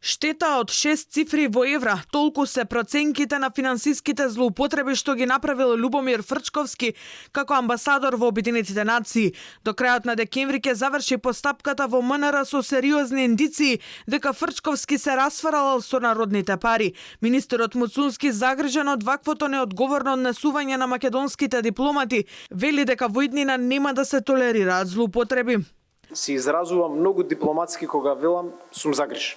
Штета од 6 цифри во евра, толку се проценките на финансиските злоупотреби што ги направил Љубомир Фрчковски како амбасадор во Обединетите нации. До крајот на декември ќе заврши постапката во МНР со сериозни индиции дека Фрчковски се расфрлал со народните пари. Министерот Муцунски, загрижен од ваквото неодговорно однесување на македонските дипломати, вели дека во иднина нема да се толерираат злоупотреби. Се изразувам многу дипломатски кога велам сум загрижен.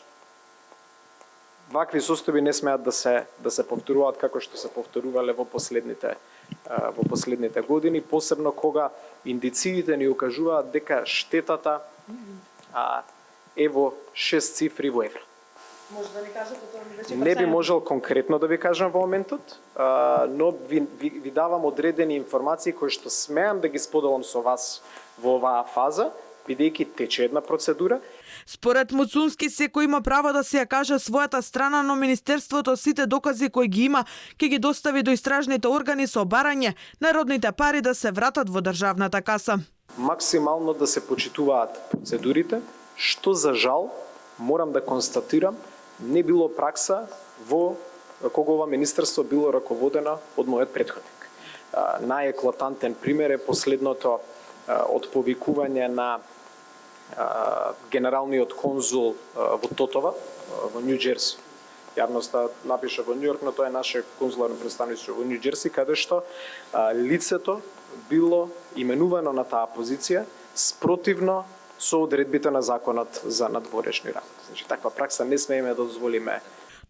Вакви состојби не смеат да се повторуваат како што се повторувале во последните години, посебно кога индициите ни укажуваат дека штетата е во 6 цифри во евра. Може да ни кажете тоа ми беше Не би можел конкретно да ви кажам во моментот, но ви давам одредени информации кои што смеам да ги споделам со вас во оваа фаза, бидејќи тече една процедура. Според Муцунски, секој има право да се ја каже својата страна, но Министерството сите докази кои ги има ќе ги достави до истражните органи со барање народните пари да се вратат во државната каса. Максимално да се почитуваат процедурите, што за жал морам да констатирам не било пракса во кога ова министерство било раководено од мојот претходник. Најеклатантен пример е последното отповикување на генералниот конзул во Тотова, во Нью Џерси. Јавноста напиша во Њујорк, но тоа е наше конзуларно представништво во Нью Џерси, каде што лицето било именувано на таа позиција спротивно со одредбите на законот за надворешни работи. Значи, таква пракса не смееме да дозволиме.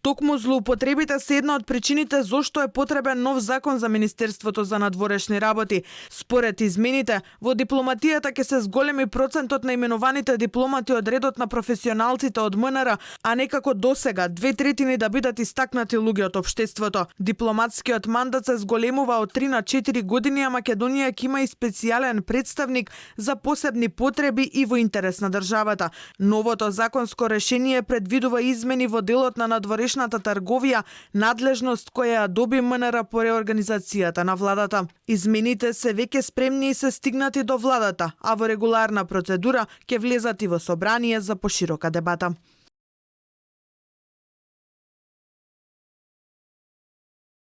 Токму злоупотребите се една од причините зошто е потребен нов закон за Министерството за надворешни работи. Според измените, во дипломатијата ќе се зголеми процентот на именуваните дипломати од редот на професионалците од МНР, а не како досега 2/3 да бидат истакнати луѓе од општеството. Дипломатскиот мандат се зголемува од 3 на 4 години, а Македонија ќе има и специјален представник за посебни потреби и во интерес на државата. Новото законско решение предвидува измени во делот на надворешната трговија, надлежност која ја доби МНР по реорганизацијата на владата. Измените се веќе спремни и се стигнати до владата, а во регуларна процедура ќе влезат и во собрание за поширока дебата.